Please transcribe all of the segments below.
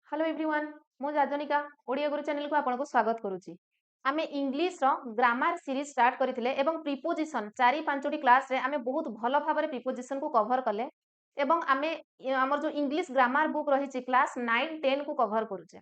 Hello everyone मु जाजनिका ओडिया गुरु channel को आपनको स्वागत करुच्ची। आमे इंग्लिश रो ग्रामर सीरीज स्टार्ट करथिले एवं प्रीपोजिशन 4-5 क्लास रे आमे बहुत भलो भाबरे प्रीपोजिशन को कवर कले एवं आमे हमर जो इंग्लिश ग्रामर बुक रही क्लास 9-10 को कवर करूचे।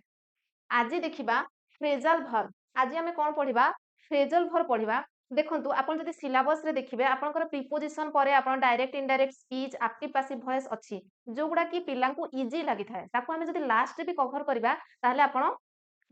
आज देखिबा फ्रेजल वर्ब। आज आमे कोन पढिबा फ्रेजल वर्ब पढिबा। देखंतु आपण जदि सिलेबस रे देखिबे आपनकर प्रीपोजिशन परे आपण direct indirect speech active passive voice अछि जोगुडा की पिलांकु इजी लागि थाए ताको आमे जदि लास्ट रे भी कवर करिबा ताहले आपण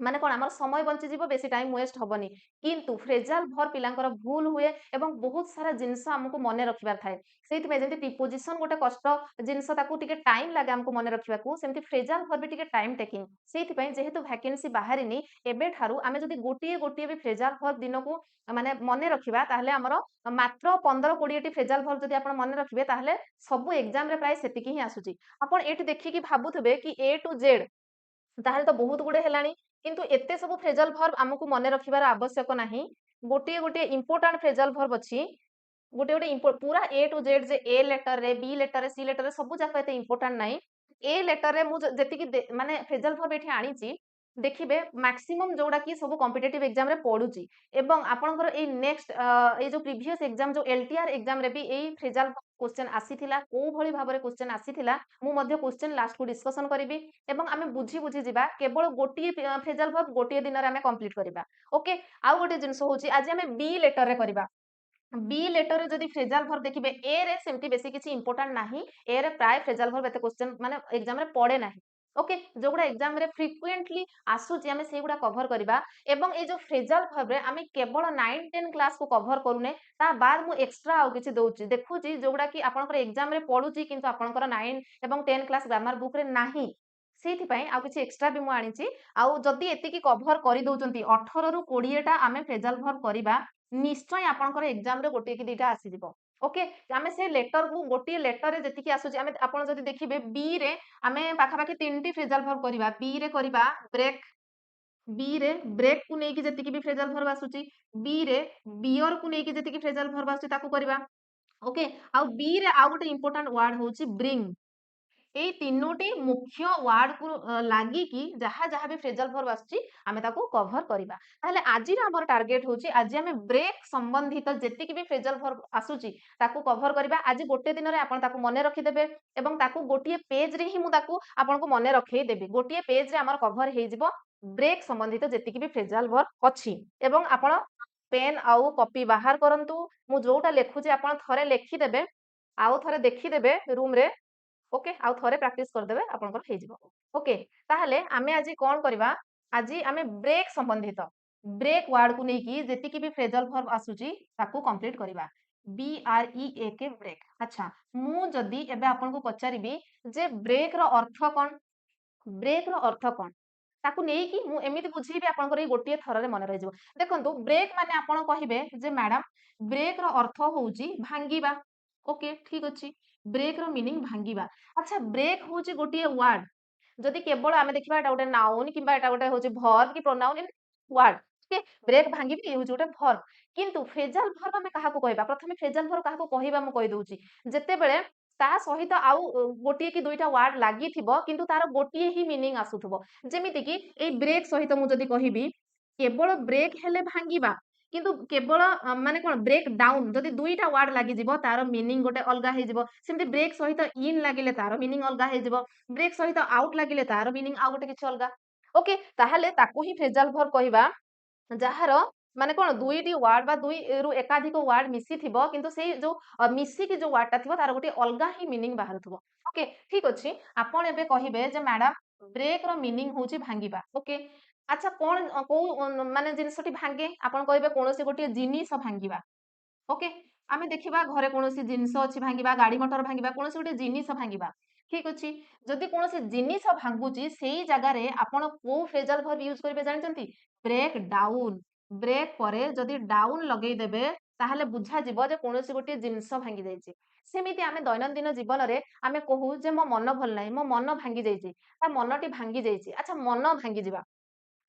माने कोन हमर समय बंची जीवो बेसी टाइम वेस्ट हबनी किंतु फ्रेजल वर्ब पिलांकर भूल हुए एवं बहुत सारा जिंस हमकु मने रखिबार थाए सेति में जेंति प्रीपोजिशन गोटे कष्ट जिंस ताकू टिके टाइम लागे हमकु मने रखिबाकू सेमति फ्रेजल वर्ब भी टिके टाइम टेकिंग सेति पय जेहेतु वैकेंसी बाहरिनी एबे ठारू आमे जदि गोटिए गोटिए भी फ्रेजल वर्ब दिनकू माने मने रखिबा ताहले हमर मात्र 15-20 टी फ्रेजल वर्ब जदि आपण मने रखिबे ताहले सब एग्जाम रे प्राय सेतिकी ही आसुची। आपण एठी देखि कि भाबुथबे कि ए टू जेड ताहले तो बहुत गुडे हेलानी किंतु एते सब फ्रेजल वर्ब हमकु मने रखिबार आवश्यक नाही। गोटिए गोटिए इंपोर्टेंट फ्रेजल वर्ब अछि गोटे गोटे पूरा ए टू जेड जे ए लेटर रे बी लेटर रे सी लेटर रे सब जाक एते इंपोर्टेंट नाही। ए लेटर रे मु जेतिकी माने फ्रेजल वर्ब एठी आनीची देखिबे मैक्सिमम जोडा की सब कॉम्पिटिटिव एग्जाम रे पडुची एवं आपनकर ए नेक्स्ट ए जो प्रीवियस एग्जाम जो एलटीआर एग्जाम रे भी ए फ्रेजल क्वेश्चन आसीथिला को भली भाबरे क्वेश्चन आसीथिला मु मध्य क्वेश्चन लास्ट को डिस्कशन करिवि एवं आमे बुझी बुझी जिबा केवल गोटिए फ्रेजल वर्ब गोटिए दिन रे आमे कंप्लीट करिबा। ओके आउ गोटे जिंस होची आज आमे बी लेटर रे करिबा। बी लेटर रे जदि फ्रेजल वर्ब देखिबे ए रे सेमति बेसी किछि इंपोर्टेंट नाही ए रे प्राय फ्रेजल वर्ब एते क्वेश्चन माने एग्जाम रे पड़े नाही। ओके जोगुडा एग्जाम रे फ्रीक्वेंटली आसुची आमे सेगुडा कवर करिबा एवं ए जो फ्रेजल वर्ब रे आमे केवल 9-10 क्लास को कवर करूने ता बाद मु एक्स्ट्रा आउ किछि दउची देखुची जोगुडा की आपनकर एग्जाम रे पडुची किंतु आपनकर 9 एवं 10 क्लास ग्रामर बुक रे नाही सेति पय आउ किछि एक्स्ट्रा भी मु आनिची आउ जदि एतिकी कवर करि दउचंती 18 रु 20 टा आमे फ्रेजल वर्ब करिबा निश्चय आपनकर एग्जाम रे गोटे कि दुईटा आसी जिवो। ओके आमे से लेटर को गोटे लेटर रे जति कि आसुची आमे आपण जदि देखिबे बी रे आमे पाखा पाखी 3टी फ्रेजल वर्ब करिबा बी रे करिबा ब्रेक बी रे ब्रेक को नेकी जति कि भी फ्रेजल वर्ब आसुची बी रे बियर को नेकी जति कि फ्रेजल वर्ब आसुची ताकू करिबा। ओके आउ बी रे आ गोटे इंपोर्टेंट वर्ड होची ब्रिंग ए तीनोटी मुख्य वार्ड को लागी कि जहा जहा भी फ्रेजल वर्ब आछी आमे ताको कवर करिबा ताहले आजि रा हमर टार्गेट होची आज आमे ब्रेक संबंधित जेति कि भी फ्रेजल वर्ब आसुची ताको कवर करिबा आज गोटे दिन रे आपण ताको मने रखि देबे एवं ताको गोटिए पेज रे ही मु ताको आपण को मने रखै देबे गोटिए पेज रे हमर कवर हे जिवो ब्रेक संबंधित जेति कि भी फ्रेजल वर्ब अछि एवं आपण पेन आउ कॉपी बाहर करंतु मु जोटा लेखुची आपण थरे लेखि देबे आउ थरे देखि देबे रूम रे। ओके आउ थरे प्रैक्टिस कर देबे आपनकर हे जिवो। ओके ताहले आमे आजि कोन करबा आजि आमे ब्रेक संबंधित ब्रेक वर्ड को नेकी जेति कि भी फ्रेजल वर्ब आसुची ताको कंप्लीट करबा बी आर ई ए के ब्रेक। अच्छा मु जदी एबे आपन को पचारिबी जे ब्रेक रो अर्थ कोन ब्रेक रो अर्थ कोन ताकू नेकी मु एमिति बुझेबी आपनकर ए गोटिए थररे मन रहि जिवो। देखंतु ब्रेक माने आपण कहिबे जे मैडम ब्रेक रो अर्थ होउची भांगीबा। ओके ठीक अछि ब्रेक रो मीनिंग भांगीबा। अच्छा ब्रेक होउची गोटिए वर्ड जदि केवल आमे देखिबा एटा गोटे नाउन किबा एटा गोटे होउची वर्ब कि pronoun in word. Okay break भांगीबी ए होउची गोटे वर्ब किंतु फ्रेजल वर्ब आमे काहा को कहबा प्रथमे फ्रेजल वर्ब काहा को कहिबा मु कहि दउची जेतेबेले ता सहित आउ गोटिए कि दुईटा वर्ड लागि थिबो किंतु तार गोटिए ही मीनिंग आसुथबो जेमिति कि ए ब्रेक सहित मु जदि कहिबी केवल ब्रेक हेले भांगीबा किंतु केवल माने कोन ब्रेक डाउन जदि दुईटा वर्ड लागि जिवो तार मीनिंग गोटे अलगा हे जिवो सेमति ब्रेक सहित इन लागिले तार मीनिंग अलगा हे जिवो ब्रेक सहित आउट लागिले तार मीनिंग आ गोटे किछ अलगा। ओके ताहले ताको ही फ्रेजल वर्ब कहिबा जहार माने कोन दुईटी वर्ड बा दुई रु एकाधिक वर्ड मिसी थिबो किंतु सेई जो मिसी कि जो वर्ड ता थिबो तार गोटे अलगा ही मीनिंग बाहरथबो। ओके ठीक अछि आपण एबे कहिबे जे मैडम ब्रेक रो मीनिंग होउची भांगीबा। ओके अच्छा कोन को माने जिंसटी भांगे आपण कहिबे कोनोसी गोटे जिनिस भांगीबा। ओके आमे देखिबा घरे कोनोसी जिनिस अछि भांगीबा गाड़ी मोटर भांगीबा कोनोसी गोटे जिनिस भांगीबा ठीक अछि जदि कोनोसी जिनिस भांगुची सेई जगह रे आपण को फ्रेजल वर्ब यूज करिवे जानचंती ब्रेक डाउन ब्रेक परे जदि डाउन लगेई देबे ताहले बुझा जिवो जे कोनोसी गोटे जिनिस भांगी जाईची सेमिति आमे दैनंदिन जीवन रे आमे कहू जे मो मन भल नाही मो मन भांगी जाईची ता मनटी भांगी जाईची। अच्छा मन भांगी जिबा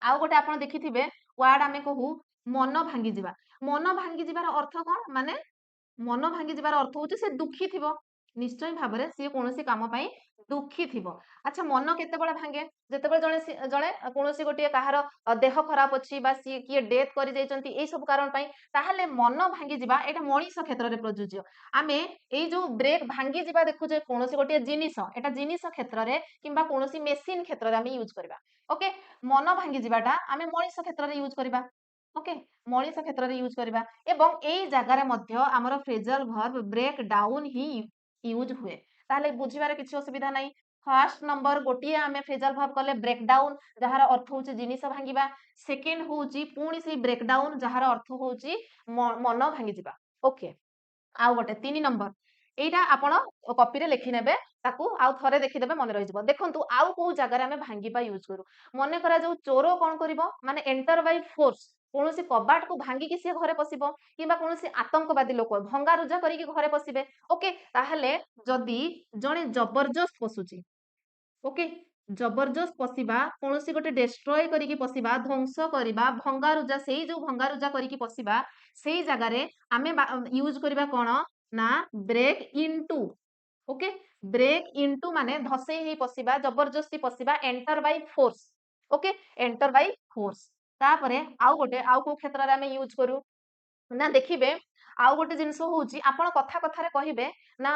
आउ गोटे आपण देखिथिबे वर्ड आमे कहू मन भांगी जिबा मन भांगी जिबार अर्थ कोन माने मन भांगी जिबार अर्थ होची से दुखी थिबो निश्चय भाबरे से कोनोसी काम पई ଦୁଃଖୀ ଥିବ। ଆଚ୍ଛା ମନ କେତେବେଳେ ଭାଙ୍ଗେ? ଯେତେବେଳେ ଜଣେ କୌଣସି ଗୋଟିଏ କାହାର ଦେହ ଖରାପ ଅଛି ବା ସିଏ କିଏ ଡେଥ୍ କରିଯାଇଛନ୍ତି ଏଇ ସବୁ କାରଣ ପାଇଁ, ତାହେଲେ ମନ ଭାଙ୍ଗିଯିବା ଏଇଟା ମଣିଷ କ୍ଷେତ୍ରରେ ପ୍ରଯୁଜ୍ୟ। ଆମେ ଏଇ ଯୋଉ ବ୍ରେକ୍ ଭାଙ୍ଗିଯିବା ଦେଖୁଛେ କୌଣସି ଗୋଟିଏ ଜିନିଷ, ଏଟା ଜିନିଷ କ୍ଷେତ୍ରରେ କିମ୍ବା କୌଣସି ମେସିନ୍ କ୍ଷେତ୍ରରେ ଆମେ ୟୁଜ୍ କରିବା। ଓକେ, ମନ ଭାଙ୍ଗିଯିବାଟା ଆମେ ମଣିଷ କ୍ଷେତ୍ରରେ ୟୁଜ୍ କରିବା। ଓକେ, ମଣିଷ କ୍ଷେତ୍ରରେ ୟୁଜ୍ କରିବା ଏବଂ ଏଇ ଜାଗାରେ ମଧ୍ୟ ଆମର ଫ୍ରେଜଲ ଭର୍ବ ବ୍ରେକ୍ ଡାଉନ୍ ହିଁ ୟୁଜ୍ ହୁଏ। ତାହେଲେ ବୁଝିବାରେ କିଛି ଅସୁବିଧା ନାହିଁ। ଫାର୍ଷ୍ଟ ନମ୍ବର ଗୋଟିଏ ଆମେ ଫ୍ରେଜଲ ଭର୍ବ କଲେ ବ୍ରେକ୍ ଡାଉନ୍, ଯାହାର ଅର୍ଥ ହଉଛି ଜିନିଷ ଭାଙ୍ଗିବା। ସେକେଣ୍ଡ ହଉଛି ପୁଣି ସେଇ ବ୍ରେକ୍ ଡାଉନ୍, ଯାହାର ଅର୍ଥ ହଉଛି ମନ ଭାଙ୍ଗିଯିବା। ଓକେ, ଆଉ ଗୋଟେ 3 ନମ୍ବର, ଏଇଟା ଆପଣ କପିରେ ଲେଖିନେବେ, ତାକୁ ଆଉ ଥରେ ଦେଖିଦେବେ ମନେ ରହିଯିବ। ଦେଖନ୍ତୁ ଆଉ କୋଉ ଜାଗାରେ ଆମେ ଭାଙ୍ଗିବା ୟୁଜ୍ କରୁ। ମନେ କରାଯାଉ ଚୋର କଣ କରିବ, ମାନେ ଏଣ୍ଟର ବାଇ ଫୋର୍ସ, କୌଣସି କବାଟକୁ ଭାଙ୍ଗିକି ସିଏ ଘରେ ପଶିବ କିମ୍ବା କୌଣସି ଆତଙ୍କବାଦୀ ଲୋକ ଭଙ୍ଗାରୁଜା କରିକି ଘରେ ପଶିବେ। ଓକେ, ତାହେଲେ ଯଦି ଜଣେ ଜବରଦସ୍ତ ପଶୁଛି, ଓକେ, ଜବରଦସ୍ତ ପଶିବା, କୌଣସି ଗୋଟେ ଡେଷ୍ଟ୍ରୟ କରିକି ପଶିବା, ଧ୍ୱଂସ କରିବା, ଭଙ୍ଗାରୁଜା, ସେଇ ଯୋଉ ଭଙ୍ଗାରୁଜା କରିକି ପଶିବା, ସେଇ ଜାଗାରେ ଆମେ ୟୁଜ୍ କରିବା କଣ ନା break into. Okay, break into ମାନେ ଧସେଇ ହେଇ ପଶିବା, ଜବରଦସ୍ତି ପଶିବା, enter by force. Okay, enter by force. ତାପରେ ଆଉ କୋଉ କ୍ଷେତ୍ରରେ ଆମେ ୟୁଜ୍ କରୁ ନା ଦେଖିବେ, ଆଉ ଗୋଟେ ଜିନିଷ ହଉଛି ଆପଣ କଥାରେ କହିବେ ନା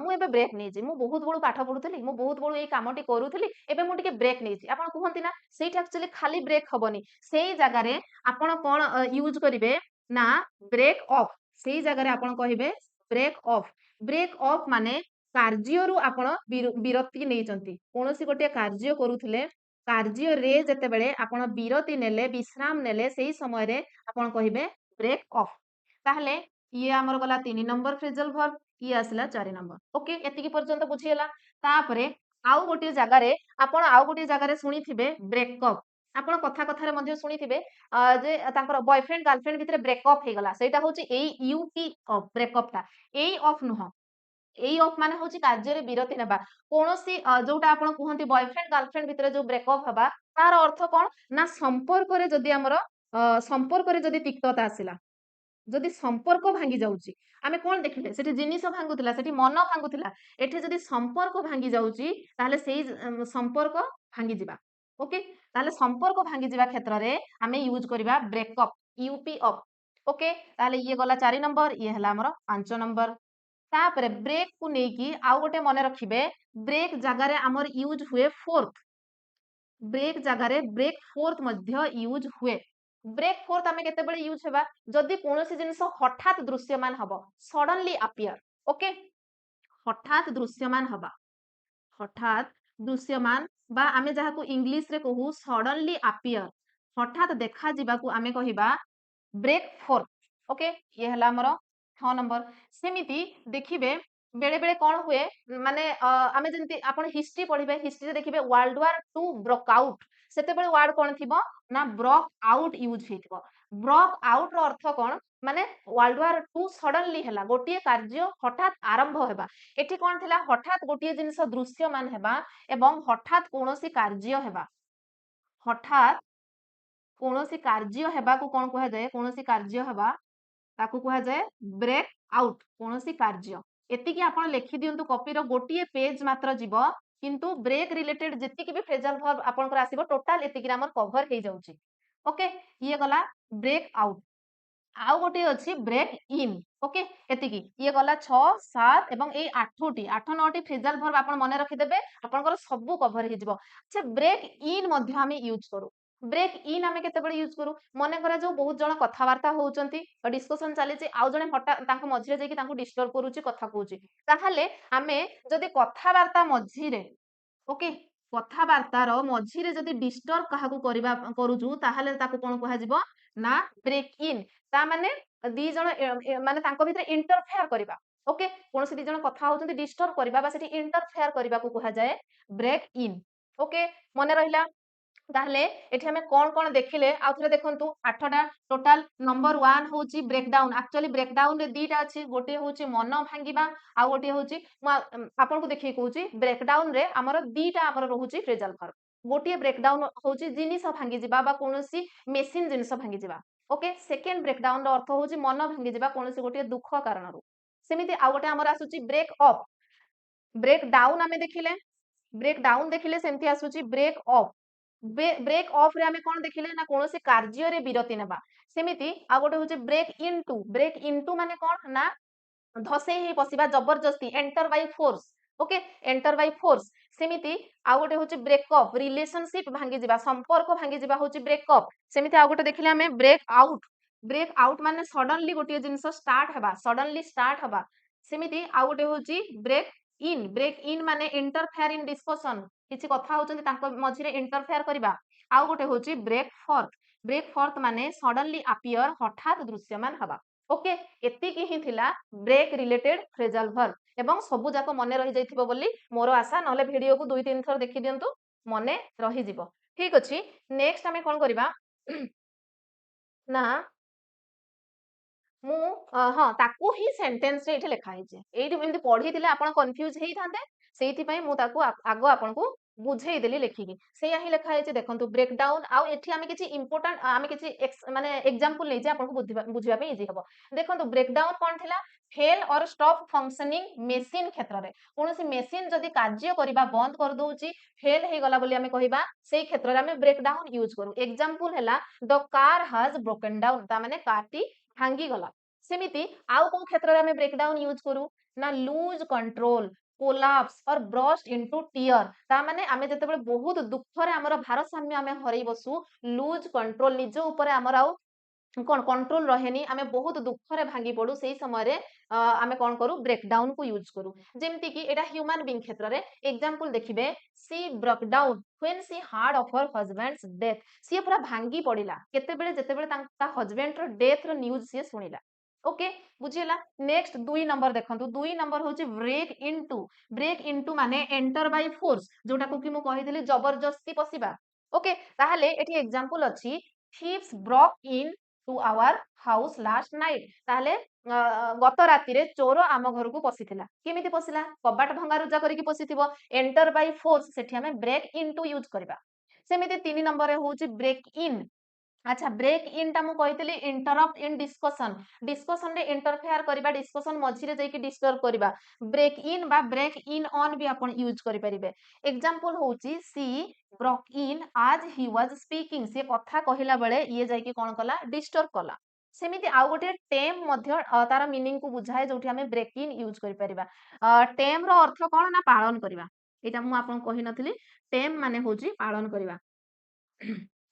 ମୁଁ ଏବେ ବ୍ରେକ୍ ନେଇଛି, ମୁଁ ବହୁତ ବେଳୁ ପାଠ ପଢୁଥିଲି, ମୁଁ ବହୁତ ବେଳୁ ଏଇ କାମଟି କରୁଥିଲି, ଏବେ ମୁଁ ଟିକେ ବ୍ରେକ୍ ନେଇଛି। ଆପଣ କୁହନ୍ତି ନା, ସେଇଟା ଆକ୍ଚୁଆଲି ଖାଲି ବ୍ରେକ୍ ହବନି, ସେଇ ଜାଗାରେ ଆପଣ କଣ ୟୁଜ୍ କରିବେ ନା ବ୍ରେକ୍ ଅଫ୍। ସେଇ ଜାଗାରେ ଆପଣ କହିବେ ବ୍ରେକ୍ ଅଫ୍। ବ୍ରେକ୍ ଅଫ୍ ମାନେ କାର୍ଯ୍ୟରୁ ଆପଣ ବିରତି ନେଇଛନ୍ତି, କୌଣସି ଗୋଟିଏ କାର୍ଯ୍ୟ କରୁଥିଲେ, କାର୍ଯ୍ୟରେ ଯେତେବେଳେ ଆପଣ ବିରତି ନେଲେ, ବିଶ୍ରାମ ନେଲେ, ସେଇ ସମୟରେ ଆପଣ କହିବେ ବ୍ରେକ୍ ଅଫ୍। ତାହେଲେ ଇଏ ଆମର ଗଲା 3 ନମ୍ବର ଫ୍ରେଜଲ ଭର୍ବ, ଇଏ ଆସିଲା 4 ନମ୍ବର। ଓକେ, ଏତିକି ପର୍ଯ୍ୟନ୍ତ ବୁଝିଗଲା। ତାପରେ ଆଉ ଗୋଟିଏ ଜାଗାରେ ଆପଣ ଆଉ ଗୋଟିଏ ଜାଗାରେ ଶୁଣିଥିବେ ବ୍ରେକଅପ୍। ଆପଣ କଥାରେ ମଧ୍ୟ ଶୁଣିଥିବେ ଯେ ତାଙ୍କର ବୟଫ୍ରେଣ୍ଡ ଗାର୍ଲଫ୍ରେଣ୍ଡ ଭିତରେ ବ୍ରେକଅପ୍ ହେଇଗଲା, ସେଇଟା ହଉଛି ଏଇ ୟୁପି ଅଫ୍, ବ୍ରେକଅପ୍ ଟା ଏଇ ଅଫ୍ ନୁହଁ। ଏଇ ଅଫ୍ ମାନେ ହଉଛି କାର୍ଯ୍ୟରେ ବିରତି ନେବା। କୌଣସି ଯୋଉଟା ଆପଣ କୁହନ୍ତି ବୟଫ୍ରେଣ୍ଡ ଗାର୍ଲଫ୍ରେଣ୍ଡ ଭିତରେ ଯୋଉ ବ୍ରେକଅପ୍ ହେବା, ତାର ଅର୍ଥ କଣ ନା ସମ୍ପର୍କରେ ଯଦି ଆମର ସମ୍ପର୍କରେ ଯଦି ତିକ୍ତତା ଆସିଲା, ଯଦି ସମ୍ପର୍କ ଭାଙ୍ଗି ଯାଉଛି, ଆମେ କଣ ଦେଖିଲେ ସେଠି ଜିନିଷ ଭାଙ୍ଗୁଥିଲା, ସେଠି ମନ ଭାଙ୍ଗୁଥିଲା, ଏଠି ଯଦି ସମ୍ପର୍କ ଭାଙ୍ଗି ଯାଉଛି ତାହେଲେ ସେଇ ସମ୍ପର୍କ ଭାଙ୍ଗିଯିବା। ଓକେ, ତାହେଲେ ସମ୍ପର୍କ ଭାଙ୍ଗିଯିବା କ୍ଷେତ୍ରରେ ଆମେ ୟୁଜ୍ କରିବା ବ୍ରେକଅପ୍, ୟୁପି ଅଫ୍। ଓକେ, ତାହେଲେ ଇଏ ଗଲା 4 ନମ୍ବର, ଇଏ ହେଲା ଆମର 5 ନମ୍ବର। ତାପରେ ବ୍ରେକ୍ କୁ ନେଇକି ଆଉ ଗୋଟେ ମନେ ରଖିବେ, ବ୍ରେକ୍ ଜାଗାରେ ଆମର ୟୁଜ୍ ହୁଏ ଫୋର୍ଥ। ବ୍ରେକ୍ ଜାଗାରେ ବ୍ରେକ୍ ଫୋର୍ଥ ମଧ୍ୟ ୟୁଜ୍ ହୁଏ। ବ୍ରେକ୍ ଫୋର୍ଥ ଆମେ କେତେବେଳେ ୟୁଜ୍ ହେବା, ଯଦି କୌଣସି ଜିନିଷ ହଠାତ୍ ଦୃଶ୍ୟମାନ ହବ, ସଡନଲି ଆପିୟର। ଓକେ, ହଠାତ୍ ଦୃଶ୍ୟମାନ ହବା, ହଠାତ୍ ଦୃଶ୍ୟମାନ ବା ଆମେ ଯାହାକୁ ଇଂଲିଶରେ କହୁ ସଡନଲି ଆପିୟର, ହଠାତ୍ ଦେଖାଯିବାକୁ ଆମେ କହିବା ବ୍ରେକ୍ ଫୋର୍ଥ। ଓକେ, ଇଏ ହେଲା ଆମର 6 ନମ୍ବର। ସେମିତି ଦେଖିବେ ବେଳେ ବେଳେ କଣ ହୁଏ, ମାନେ ଆମେ ଯେମିତି ଆପଣ ହିଷ୍ଟ୍ରି ପଢିବେ, ହିଷ୍ଟ୍ରିରେ ଦେଖିବେ ୱାର୍ଲଡ ୱାର 2 ବ୍ରୋକ୍ ଆଉଟ୍, ସେତେବେଳେ ୱାର୍ଡ କଣ ଥିବ ନା ବ୍ରୋକ୍ ଆଉଟ୍ ୟୁଜ୍ ହେଇଥିବ। ବ୍ରୋକ୍ ଆଉଟ୍ ର ଅର୍ଥ କଣ, ମାନେ ୱାର୍ଲଡ ୱାର 2 ସଡନଲି ହେଲା, ଗୋଟିଏ କାର୍ଯ୍ୟ ହଠାତ୍ ଆରମ୍ଭ ହେବା। ଏଠି କଣ ଥିଲା, ହଠାତ୍ ଗୋଟିଏ ଜିନିଷ ଦୃଶ୍ୟମାନ ହେବା ଏବଂ ହଠାତ୍ କୌଣସି କାର୍ଯ୍ୟ ହେବା। ହଠାତ୍ କୌଣସି କାର୍ଯ୍ୟ ହେବାକୁ କଣ କୁହାଯାଏ, କୌଣସି କାର୍ଯ୍ୟ ହେବା ତାକୁ କୁହାଯାଏ ବ୍ରେକ୍ ଆଉଟ୍, କୌଣସି କାର୍ଯ୍ୟ। ଏତିକି ଆପଣ ଲେଖି ଦିଅନ୍ତୁ, କପିର ଗୋଟିଏ ପେଜ ମାତ୍ର ଯିବ, କିନ୍ତୁ ବ୍ରେକ୍ ରିଲେଟେଡ ଯେତିକି ବି ଫ୍ରେଜଲ ଭର୍ବ ଆପଣଙ୍କର ଆସିବ ଟୋଟାଲ ଏତିକି ଆମର କଭର ହେଇଯାଉଛି। ଓକେ, ଇଏ ଗଲା ବ୍ରେକ୍ ଆଉଟ୍। ଆଉ ଗୋଟେ ଅଛି ବ୍ରେକ୍ ଇନ୍। ଓକେ, ଏତିକି, ଇଏ ଗଲା 6, 7 ଏବଂ ଏଇ 8ଟି 8-9ଟି ଫ୍ରେଜଲ ଭର୍ବ ଆପଣ ମନେ ରଖିଦେବେ, ଆପଣଙ୍କର ସବୁ କଭର ହେଇଯିବ। ଆଚ୍ଛା, ବ୍ରେକ୍ ଇନ୍ ମଧ୍ୟ ଆମେ ୟୁଜ୍ କରୁ। ବ୍ରେକ୍ ଇନ୍ ଆମେ କେତେବେଳେ ୟୁଜ୍ କରୁ, ମନେ କରାଯାଉ ବହୁତ ଜଣ କଥାବାର୍ତ୍ତା ହଉଛନ୍ତି, ଡିସ୍କସନ ଚାଲିଛି, ଆଉ ଜଣେ ହଠାତ୍ ତାଙ୍କ ମଝିରେ ଯାଇକି ତାଙ୍କୁ ଡିଷ୍ଟର୍ବ କରୁଛି, କଥା କହୁଛି, ତାହେଲେ ଆମେ ଯଦି କଥାବାର୍ତ୍ତା ମଝିରେ, ଓକେ, କଥାବାର୍ତ୍ତାର ମଝିରେ ଯଦି ଡିଷ୍ଟର୍ବ କାହାକୁ କରୁଛୁ, ତାହେଲେ ତାକୁ କଣ କୁହାଯିବ ନା ବ୍ରେକ୍ ଇନ୍। ତା ମାନେ ଦି ଜଣ ମାନେ ତାଙ୍କ ଭିତରେ ଇଣ୍ଟରଫେୟାର କରିବା। ଓକେ, କୌଣସି ଦି ଜଣ କଥା ହଉଛନ୍ତି, ଡିଷ୍ଟର୍ବ କରିବା ବା ସେଠି ଇଣ୍ଟରଫେୟାର କରିବାକୁ କୁହାଯାଏ ବ୍ରେକ୍ ଇନ୍। ଓକେ, ମନେ ରହିଲା। ତାହେଲେ ଏଠି ଆମେ କଣ କଣ ଦେଖିଲେ ଆଉ ଥରେ ଦେଖନ୍ତୁ, 8ଟା ଟୋଟାଲ। ନମ୍ବର 1 ହଉଛି ବ୍ରେକଡାଉନ। ଆକ୍ଚୁଆଲି ବ୍ରେକଡାଉନ ରେ ଦିଟା ଅଛି, ଗୋଟିଏ ହଉଛି ମନ ଭାଙ୍ଗିବା, ଆଉ ଗୋଟିଏ ହଉଛି, ମୁଁ ଆପଣଙ୍କୁ ଦେଖିକି କହୁଛି, ବ୍ରେକଡାଉନ ରେ ଆମର ଦିଟା ଆମର ରହୁଛି ଫ୍ରେଜାଲ ଭର୍ବ। ଗୋଟିଏ ବ୍ରେକଡାଉନ ହଉଛି ଜିନିଷ ଭାଙ୍ଗିଯିବା ବା କୌଣସି ମେସିନ ଜିନିଷ ଭାଙ୍ଗିଯିବା। ଓକେ, ସେକେଣ୍ଡ ବ୍ରେକଡାଉନ ର ଅର୍ଥ ହଉଛି ମନ ଭାଙ୍ଗିଯିବା କୌଣସି ଗୋଟିଏ ଦୁଃଖ କାରଣରୁ। ସେମିତି ଆଉ ଗୋଟେ ଆମର ଆସୁଛି ବ୍ରେକ୍ ଅଫ୍। ବ୍ରେକ୍ ଡାଉନ ଆମେ ଦେଖିଲେ, ब्रेक डाउन देखिले सेमती आसुची ब्रेक ऑफ। ब्रेक ऑफ रे आमे कोन देखिले ना कोनोसी कार्य रे विरति नेबा। सेमिति आ गोटे होचे ब्रेक इनटू माने कोन ना धसेई हेई पसिबा जबरदस्ती enter by force. Okay enter by force. सेमिति आ गोटे होचे ब्रेकअप रिलेशनशिप भांगी जिबा संपर्क भांगी जिबा होचे ब्रेकअप। सेमिति आ गोटे देखिले आमे ब्रेक आउट माने सडनली गोटे जिंस स्टार्ट हेबा सडनली स्टार्ट हेबा। सेमिति आ गोटे होची ब्रेक इन माने इंटरफेयर इन डिस्कशन किछि कथा होचंती तांको मझिरे इंटरफेयर करिबा। आ गोटे होची ब्रेक फोर्थ माने सडनली अपीयर हठात दृश्यमान हबा। ओके एतिकी ही थिला ब्रेक रिलेटेड फ्रेजल वर्ब एवं सबु जाक मने रहि जाइथिबो बोली मोर आशा नले वीडियो को 2-3 थर देखि दियंतु मने रहि जिवो। ठीक अछि नेक्स्ट हमें कोन करिबा ना ମୁଁ ହଁ ତାକୁ ହିଁ ସେଣ୍ଟେନ୍ସ ରେ ଏଠି ଲେଖା ହେଇଛି ଏଇଠି ଏମିତି ପଢିଥିଲେ ଆପଣ କନଫ୍ୟୁଜ ହେଇଥାନ୍ତେ ସେଇଥିପାଇଁ ମୁଁ ତାକୁ ଆଗ ଆପଣଙ୍କୁ ବୁଝେଇ ଦେଲି ଲେଖିକି ସେଇଆ ହିଁ ଲେଖା ହେଇଛି ଦେଖନ୍ତୁ ବ୍ରେକ୍ ଡାଉନ୍ ଆଉ ଏଠି ଆମେ କିଛି ଇମ୍ପୋର୍ଟାଣ୍ଟ ଆମେ କିଛି ମାନେ ଏକ୍ସାମ୍ପଲ ନେଇଛେ ଆପଣଙ୍କୁ ବୁଝିବା ପାଇଁ ଇଜି ହବ ଦେଖନ୍ତୁ ବ୍ରେକ୍ ଡାଉନ୍ କଣ ଥିଲା ଫେଲ୍ ଅର୍ ଷ୍ଟପ୍ ଫଙ୍କସନିଂ ମେସିନ୍ କ୍ଷେତ୍ରରେ କୌଣସି ମେସିନ୍ ଯଦି କାର୍ଯ୍ୟ କରିବା ବନ୍ଦ କରିଦଉଛି ଫେଲ୍ ହେଇଗଲା ବୋଲି ଆମେ କହିବା ସେଇ କ୍ଷେତ୍ରରେ ଆମେ ବ୍ରେକ୍ ଡାଉନ୍ ୟୁଜ କରୁ ଏକ୍ସାମ୍ପଲ ହେଲା ଦ କାର ହାଜ ବ୍ରୋକେନ୍ ଡାଉନ୍ ତା ମାନେ କାରଟି ଭାଙ୍ଗି ଗଲା ସେମିତି ଆଉ କୋଉ କ୍ଷେତ୍ରରେ ଆମେ ବ୍ରେକଡାଉନ୍ ୟୁଜ କରୁ ନା ଲୁଜ କଣ୍ଟ୍ରୋଲ କୋଲାପ୍ସ ଅର୍ ବ୍ରଷ୍ଟ ଇନଟୁ ଟିୟର ତା ମାନେ ଆମେ ଯେତେବେଳେ ବହୁତ ଦୁଃଖରେ ଆମର ଭାରସାମ୍ୟ ଆମେ ହରେଇ ବସୁ ଲୁଜ କଣ୍ଟ୍ରୋଲ ନିଜ ଉପରେ ଆମର ଆଉ କଣ କଣ୍ଟ୍ରୋଲ ରହେନି ଆମେ ବହୁତ ଦୁଃଖରେ ଭାଙ୍ଗି ପଡୁ ସେଇ ସମୟରେ ଆମେ କଣ କରୁ ବ୍ରେକଡାଉନ୍ କୁ ୟୁଜ କରୁ ଯେମିତି କି ଏଟା ହ୍ୟୁମାନ ବିଙ୍ଗ କ୍ଷେତ୍ରରେ ଏକ୍ସାମ୍ପଲ ଦେଖିବେ she broke down when she heard of her husband's death ସିଏ ପୁରା ଭାଙ୍ଗି ପଡିଲା କେତେବେଳେ ଯେତେବେଳେ ତା ହଜବେଣ୍ଡ ର ଡେଥ ର ନ୍ୟୁଜ ସିଏ ଶୁଣିଲା ओके बुझीला नेक्स्ट 2 नंबर देखंतु 2 नंबर होची ब्रेक इनटू माने एंटर बाय फोर्स जोटा को कि मु कहितली जबरदस्ती पसिबा ओके ताहले एठी एग्जांपल अछि thieves broke into our house last night ताहले गत राति रे चोर आम घर को पसिथिला केमिति पसिला कबाट भंगा रुजा करिकि पसिथिबो एंटर बाय फोर्स सेठी हमें ब्रेक इनटू यूज करबा सेमिति 3 नंबर रे होची ब्रेक इन अच्छा ब्रेक इन टा मु कहितली इंटरप्ट इन डिस्कशन रे इंटरफेयर करिबा डिस्कशन मझिरे जाई कि डिस्टर्ब करिबा ब्रेक इन बा ब्रेक इन ऑन भी आपण यूज करि परिबे एग्जांपल होची सी ब्रोक इन आज ही वाज स्पीकिंग से कथा कहिला बेले ये जाई कि कोन कला डिस्टर्ब कला सेमिति आउ गोटे टेम मध्य तार मीनिंग को बुझाए जोठी हमें ब्रेक इन यूज करि परिबा टेम रो अर्थ कोन ना पालन करिबा एटा मु आपन कहि नथली टेम माने होची पालन करिबा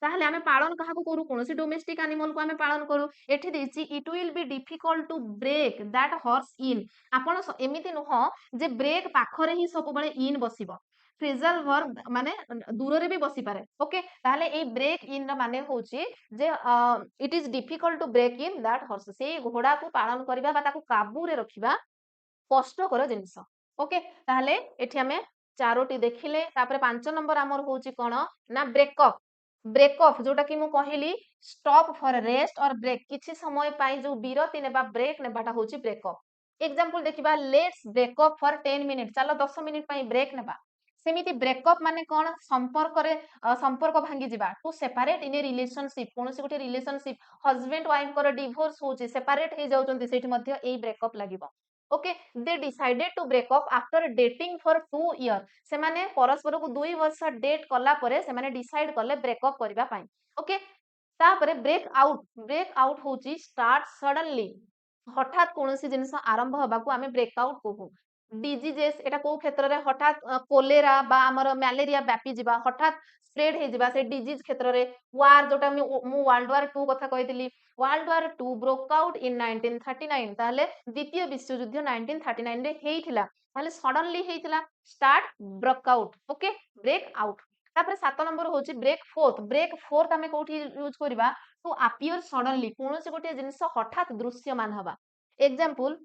ताहले आमे पालन काहाको करू कोनोसी डोमेस्टिक एनिमल को आमे पालन करू एठी देछि it will be difficult to break that horse in आपण एमिति नुह जे ब्रेक पाखरे ही सब बळे इन बसिबो फ्रेजल वर्ब माने दूर रे भी बसी पारे ओके ताहले ए ब्रेक इन र माने होची जे it is difficult to break in that horse से घोड़ा को पालन करबा बा ताको काबू रे रखिबा कष्टकर जिनिस ओके ताहले एठी हमें चारोटी देखिले तापर 5 नंबर हमर होची कोन ना ब्रेकअप जोटा कि मु कहिली स्टॉप फॉर रेस्ट और ब्रेक किछि समय पाई जो विरति नेबा ब्रेक नेबाटा होची ब्रेकअप एग्जांपल देखिबा लेट्स ब्रेकअप फॉर 10 मिनिट चलो 10 मिनिट पाई ब्रेक नेबा सेमिति ब्रेकअप माने कोन संपर्क रे संपर्क भांगी जिबा to separate in a relationship कोनोसी गोटे रिलेशनशिप हस्बैंड वाइफ को डिवोर्स होची सेपरेट हे जाउचंती सेठी मध्य एई ब्रेकअप लागिबो okay they decided to breakup after dating for 2 year से माने परस्पर को 2 वर्ष डेट कला परे से माने डिसाइड करले ब्रेकअप करिबा पई ओके तापरे ब्रेक आउट होची स्टार्ट सडनली हठात कोनोसी जिनिस आरंभ हबाकू आमे ब्रेकआउट कहू डिजीजेस एटा को क्षेत्र रे हठात कोलेरा बा हमर मलेरिया व्यापी जिबा हठात स्प्रेड हे जिबा से डिजीज क्षेत्र रे वार जोटा मु वर्ल्ड वार 2 कथा कहितली world war 2 broke out in 1939 ताले द्वितीय विश्व युद्ध 1939 रे हेइथिला ताले सडनली हेइथिला start broke out okay break out तापर 7 नंबर होची ब्रेक फोर्थ हमें कोठी यूज करबा टू अपीयर सडनली कोनोसी गोटे जिनिस हठात दृश्यमान हबा एग्जांपल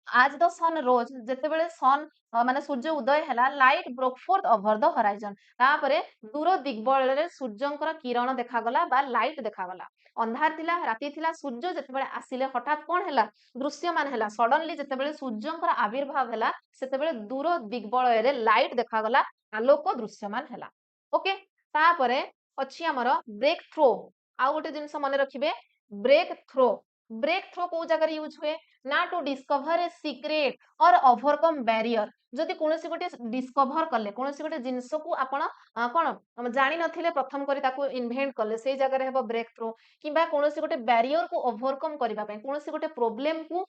आज द सन रोज जेतेबेले सन माने सूर्य उदय हैला light broke fourth over the horizon तापरे दूर दिग्बळ रे सूर्यंकर किरण देखा गला बा लाइट देखा गला अंधार थिला राती थिला सूर्य जेतेबेले आसिले हठात कोन हैला दृश्यमान हैला सडनली जेतेबेले सूर्यंकर आविर्भाव हैला सेतेबेले दूर दिग्बळ रे लाइट देखा गला आलोक दृश्यमान हैला ओके तापरे अछि हमर ब्रेक थ्रो आ गोटे जिंस मने रखिबे ब्रेक थ्रो ब्रेक थ्रो को जगह यूज हुए ना टू डिस्कवर ए सिक्रेट और ओवरकम बैरियर जदि कौन गोटे डिस्कवर कले कौन गोटे जिनस को आपण कौन जानी नथिले प्रथम करी ताको इन्वेंट कले से जगह हेबो ब्रेक थ्रो किबा कौन गोटे बैरियर को ओवरकम करबा पई कौन गोटे प्रॉब्लम को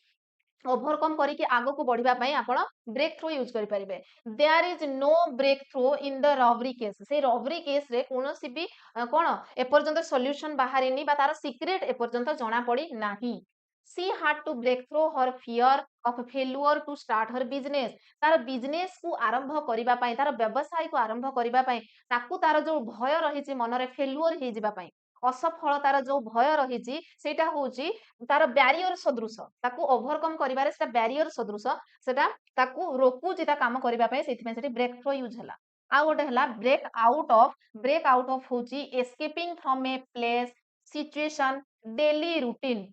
ओवरकम करके आगो को बढ़िबा पई आपण ब्रेक थ्रो यूज करि परिबे there is no break throw in the robbery case से रॉबरी केस रे कोनोसी भी कोन ए पर्यंत सॉल्यूशन बाहरिनी बा तार सीक्रेट ए पर्यंत जणा पड़ी नाही सी had to break through her fear of failure to start her business तार बिजनेस को आरंभ करिबा पई तार व्यवसाय को आरंभ करिबा पई ताकू तार जो भय रहिछि मनरे फेल्युअर हे जिबा पई असफलतार जो भय रहिछि सेटा होउछि तार बैरियर सदृश ताकू ओवरकम करिबारे सेटा बैरियर सदृश सेटा ताकू रोकू जिता काम करिबा पई सेति सेठी ब्रेक थ्रो यूज हला आ गोटे हला ब्रेक आउट ऑफ होउछि escaping from a place situation daily routine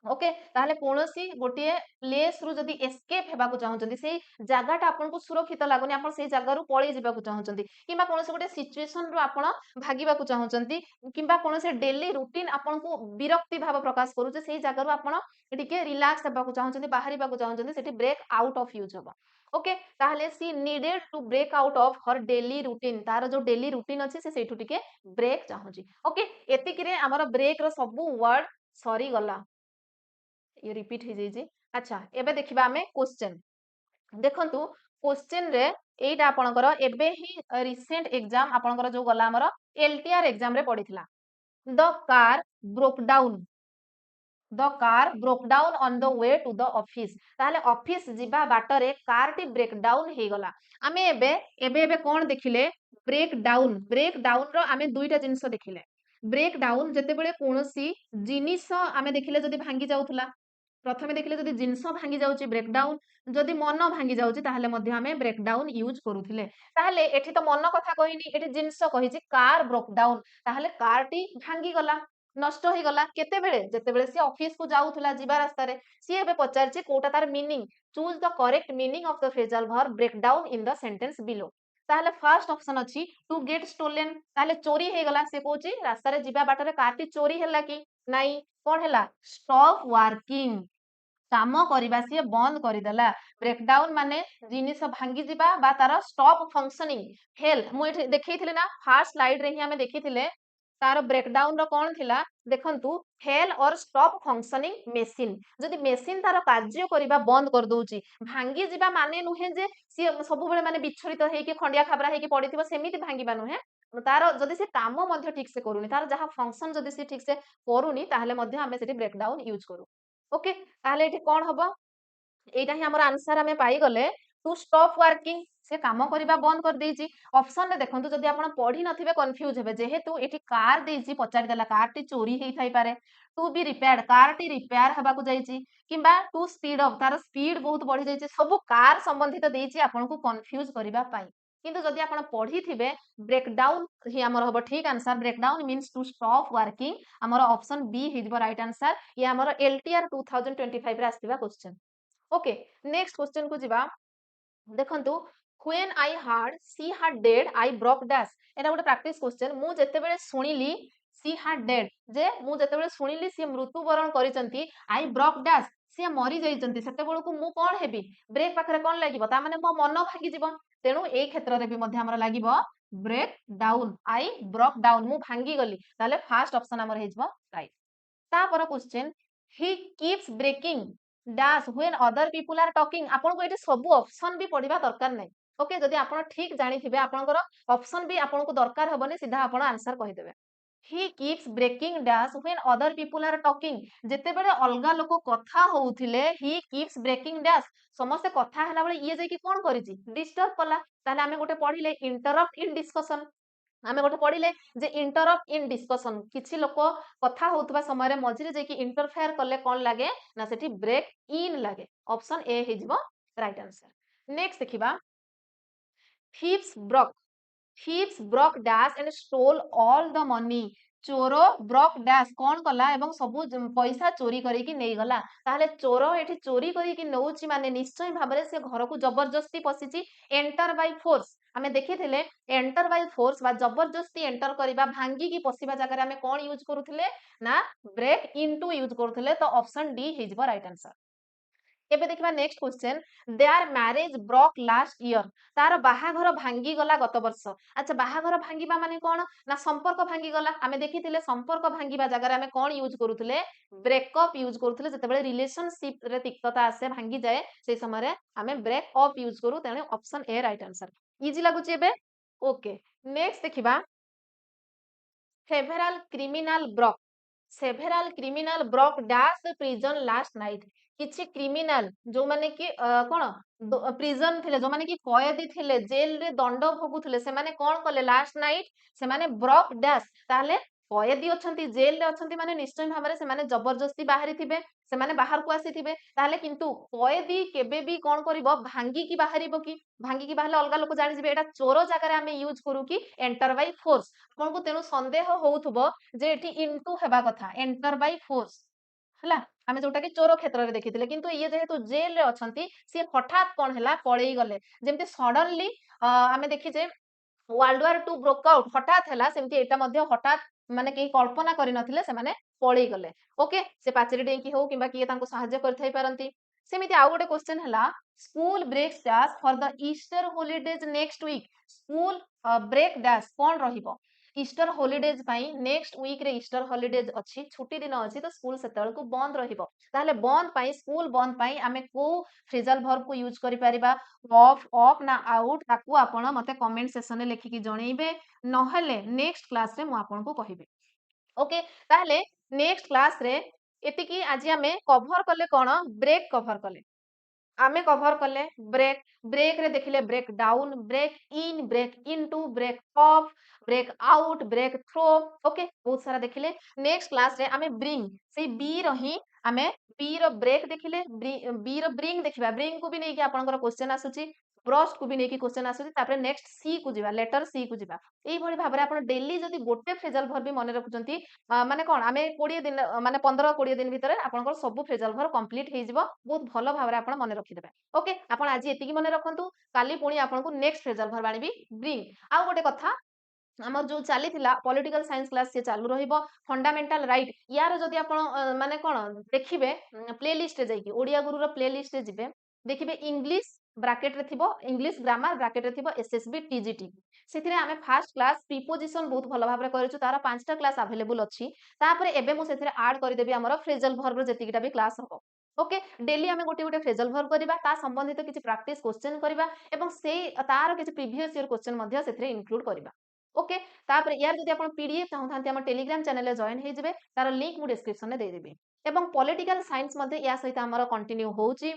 okay ताहले कोनोसी गोटे प्लेस रु जदी एस्केप हेबाकू चाहउचंदी सेई जागाटा आपनको सुरक्षित लागोनी आपण सेई जागा रु पळेई जिबाकू चाहउचंदी किबा कोनोसी गोटे सिचुएशन रु आपण भागीबाकू चाहउचंदी किबा कोनोसी डेली रूटीन आपनको विरक्ति भाव प्रकाश करूचे सेई जागा रु आपण टिके रिलैक्स हेबाकू चाहउचंदी बाहरिबाकू चाहउचंदी सेठी ब्रेक आउट ऑफ यूज हबो ओके ताहले she needed to break out of her daily routine तार जो डेली रूटीन अछि से सेठू टिके ब्रेक चाहउची ओके एतिकिरे हमर ब्रेक रो सब वर्ड सरी गला ये रिपीट हो जाइए अच्छा एबे देखिबा हमें क्वेश्चन देखंतु क्वेश्चन रे एटा आपनकर एबे ही रिसेंट एग्जाम आपनकर जो गला हमर एलटीआर एग्जाम रे पड़िथिला the car broke down on the way to the office ताहले ऑफिस जिबा बाटरे कार टी ब्रेक डाउन हे गला आमे एबे एबे एबे कोन देखिले ब्रेक डाउन रो आमे दुईटा जिंस देखिले ब्रेक डाउन जते बेले कोनोसी जिनिस आमे देखिले जदी भांगी जाउथला प्रथमे देखिले जदी जिंस भांगी जाउची ब्रेक डाउन जदी मन भांगी जाउची ताहले मध्ये आमे ब्रेक डाउन यूज करूथिले ताहले एठी तो मन कथा कहिनी एठी जिंस कहिची कार ब्रोक डाउन ताहले कार टी भांगी गला नष्ट हो गला केते बेले जते बेले सी ऑफिस को जाउथला जिबा रास्ता रे सी एबे पचारची कोटा तार meaning choose the correct meaning of the phrasal verb break down in the sentence below ताहले फर्स्ट ऑप्शन अछि टू गेट स्टोलन ताहले चोरी हे गला से कोची रास्ता रे जिबा बाटरे कार टी चोरी हैला कि नाही कोन हैला स्टॉप वर्किंग काम करिबा सी बंद करिदेला ब्रेकडाउन माने जिनिस भांगी जिबा बा तार स्टॉप फंक्शनिंग फेल मु एठी देखैथिले ना फर्स्ट स्लाइड रे ही हमें देखिथिले तार ब्रेकडाउन रो कोन थिला देखंतु फेल और स्टॉप फंक्शनिंग मेसिन जदि मेसिन तार कार्य करिबा बंद कर दोउची भांगी जिबा माने नुहे जे सी सब बेले माने विचलित हेकी खंडिया खाबरा हेकी पडिथिबो सेमिति भांगीबा नुहे तार जदि से काम मध्ये ठीक से करूनी तार जहा फंक्शन जदि से ठीक से करूनी ताहले मध्ये हमें सेठी ब्रेकडाउन यूज करू ओके ताहले एठी कोन हबो एटा ही हमर आंसर हमें पाई गले टू स्टॉप वर्किंग से काम करिबा बंद कर देइची ऑप्शन रे देखंतु जदि आपण पढी नथिबे कंफ्यूज हेबे जेहेतु एठी कार देइची पचारि देला कार टी चोरी हेई थाई पारे टू बी रिपेयर्ड कार टी रिपेयर हेबा को जाईची किबा टू स्पीड अप तार स्पीड बहुत बढ़ी जाईची सब कार संबंधित देइची आपण को कंफ्यूज करिबा पाई किंतु जदि आपण पढी थिबे ब्रेकडाउन ही हमर हबो ठीक answer breakdown means to stop working हमर ऑप्शन बी हिजबो राइट आंसर ये हमर एलटीआर 2025 रे आस्तिबा क्वेश्चन ओके नेक्स्ट क्वेश्चन को जिबा देखंतु when I heard she had dead I broke dash एटा गोटे प्रैक्टिस क्वेश्चन मु जते बेले सुनिली सी हार्ड डेड जे मु जते बेले सुनिली सी मृत्युवरण करिसंती आई ब्रोक डैश सी मरि जाइसंती सेते बेले को मु कोन हेबी ब्रेक पाखरे कोन लागिबो ता माने मो मन भागी जिवो तेनु ए क्षेत्र रे भी मध्ये हमरा लागिबो break down I broke down मु भांगी गली ताले फर्स्ट ऑप्शन हमर हेजबो राइट ता पर question he keeps breaking dash when other people are talking आपन को एटी सब ऑप्शन भी पढिबा दरकार नै ओके जदि आपन ठीक जानि थिबे आपनकर ऑप्शन भी आपन को दरकार हबने सीधा आपन आंसर कहि देबे he keeps breaking dash when other people are talking जेते बेले अलगा लोक कथा होउथिले ही कीप्स ब्रेकिंग डैश समस्त कथा हला बेले ये जे कि कोन करिछि डिस्टर्ब कला ताले हमें गोटे पढिले इंटरप्ट इन डिस्कशन आमे गोटे पढिले जे इंटरप्ट इन डिस्कशन किछि लोक कथा होतबा समय रे मझिरे जे कि इंटरफेयर करले कोन लागे ना सेठी ब्रेक इन लागे ऑप्शन ए हिजबो राइट आंसर नेक्स्ट देखिबा thieves broke dash and stole all the money चोरो ब्रोक डैश कोन कला एवं सबु पैसा चोरी करी कि नै गला ताहले चोरो एठी चोरी करी कि नउची माने निश्चय भाबरे से घर को जबरदस्ती पसिची एंटर बाय फोर्स आमे देखिथिले एंटर बाय फोर्स बा जबरदस्ती एंटर करिबा भांगी की पसिबा जगह रे आमे कोन यूज करूथिले ना ब्रेक इनटू यूज करूथिले तो ऑप्शन डी हिजबो राइट आंसर। एबे देखिबा next question there marriage broke last year तार बाहाघर भांगी गला गत वर्ष। अच्छा बाहाघर भांगीबा माने कोन ना संपर्क भांगी गला आमे देखिथिले संपर्क भांगीबा जगह रे आमे कोन यूज करूथिले ब्रेकअप यूज करूथिले जतेबेले रिलेशनशिप रे तिक्तता आसे भांगी जाए से समय रे आमे ब्रेक अप यूज करू तेने ऑप्शन ए राइट आंसर। इजी लागुची एबे ओके नेक्स्ट देखिबा several criminal broke several criminal broke dash the prison last night किछि क्रिमिनाल जो माने कि कोन प्रिजन थिले जो माने कि कयदी थिले जेल रे दंड भोगुथिले से माने कोन कले लास्ट नाइट से माने ब्रोक डैश ताले कयदी अछंती जेल रे अछंती माने निश्चय भाबरे से माने जबरदस्ती बाहरी थिबे से माने बाहर को आसी थिबे ताले किंतु कयदी केबे भी कोन करिवो भांगी की बाहरिबो की भांगी की बाहले अलगा लोक जानि जिबे एटा चोरो जागा रे हमें यूज करू की एंटर बाय फोर्स आपन को तेनु संदेह होउथबो जे एठी इनटू हेबा कथा एंटर बाय फोर्स हला आमे जोटा कि चोर क्षेत्र रे देखिथिले किंतु ये जेहेतु जेल रे अछंती से हठात कोन हला पळेई गले जेमति सडनली आमे देखि जे वर्ल्ड वार 2 ब्रोक आउट हठात हला सेमति एटा मध्ये हठात माने केही कल्पना करि नथिले से माने पळेई गले ओके से पाचेरी डेंकी हो किबा किए तांको सहाय्य करथाई पारंती सेमिति आउ गोटे क्वेश्चन हला school breaks dash for the Easter holidays next week school break dash कोन रहिबो ईस्टर हॉलिडेज पाई नेक्स्ट वीक रे ईस्टर हॉलिडेज अछि छुट्टी दिन अछि तो स्कूल सेतल को बंद रहिबो ताले बंद पाई स्कूल बंद पाई आमे को फ्रेजल वर्ब को यूज करि परिबा ऑफ ना आउट ताकू आपण मते कमेंट सेक्शन में लिखि कि जणैबे नहले नेक्स्ट क्लास रे मु आपण को कहिबे ओके ताले नेक्स्ट क्लास रे एतिकी आज आमे कवर कले कोन ब्रेक कवर कले आमे कवर कले ब्रेक ब्रेक रे देखिले break down break in break into break off break out break through okay बहुत सारा देखिले नेक्स्ट क्लास रे आमे ब्रिंग से बी रही आमे बी रो ब्रेक देखिले बी रो ब्रिंग देखिबा ब्रिंग को भी नै कि आपनकर क्वेश्चन आसुची ब्रस्ट को भी नै कि क्वेश्चन आसुची तापर नेक्स्ट सी को जिबा लेटर सी को जिबा एई भली भाबरे आपन डेली जदी गोटे फ्रेजल वर्ब भी मने रखुचंती माने कोन आमे 20 दिन माने 15 20 दिन भितरे आपनकर सब फ्रेजल वर्ब कंप्लीट हे जिवो बहुत भलो भाबरे आपन मने रखि देबे ओके आपन आज एतिकी मने रखंतु काली पुणी आपन को नेक्स्ट फ्रेजल वर्ब आनिबी ब्रिंग आ गोटे कथा हमर जो चली थिला पॉलिटिकल साइंस क्लास से चालू रहिबो फंडामेंटल राइट यार जदी आपण माने कोन देखिबे प्ले लिस्ट रे जाईकी ओडिया गुरु रो प्ले लिस्ट रे जिबे देखिबे इंग्लिश ब्रैकेट रे थिबो इंग्लिश ग्रामर ब्रैकेट रे थिबो एसएसबी टीजीटी सेथिरे आमे फर्स्ट क्लास प्रीपोजिशन बहुत भलो भाबरे करिछु तार पांचटा क्लास अवेलेबल अछि तापरे एबे मु सेथिरे ऐड करि देबी हमर फ्रेजल वर्ब रो जतिकिटा भी क्लास हबो ओके डेली आमे गोटे गोटे फ्रेजल वर्ब करिबा ता संबंधित किछि प्रैक्टिस क्वेश्चन करिबा एवं से तार किछि प्रीवियस ईयर क्वेश्चन मध्ये सेथिरे इंक्लूड करिबा ओके तापर यार जदी आपण पीडीएफ चाहतांती हम टेलीग्राम चैनल रे जॉइन हे जिवे तार लिंक मु डिस्क्रिप्शन रे दे देबी एवं पॉलिटिकल साइंस मध्ये या सहित हमर कंटिन्यू होउची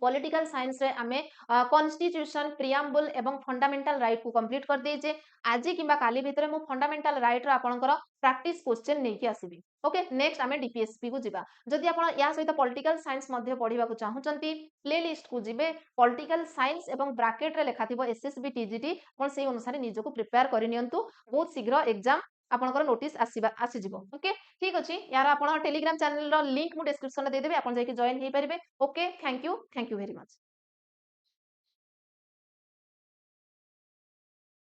पॉलिटिकल साइंस रे आमे कॉन्स्टिट्यूशन प्रिएम्बल एवं फंडामेंटल राइट को कंप्लीट कर देजे आज किबा काली भितरे मु फंडामेंटल राइट रो आपनकर प्रैक्टिस क्वेश्चन नै कि आसीबी ओके नेक्स्ट आमे डीपीएसपी को जिबा जदी आपण या सहित पॉलिटिकल साइंस मध्ये पढिबा को चाहुचंती प्ले लिस्ट को जिबे पॉलिटिकल साइंस एवं ब्रैकेट रे लेखा थिबो एसएसबी टीजीटी पण सेही अनुसार निजो को प्रिपेयर करि नियंतु बहुत शीघ्र एग्जाम आपनकर नोटिस आसी जिवो ओके ठीक अछि यार आपण टेलीग्राम चैनल रो लिंक मु डिस्क्रिप्शन रे दे देबे आपण जाई कि जॉइन हे परिबे okay thank you very much.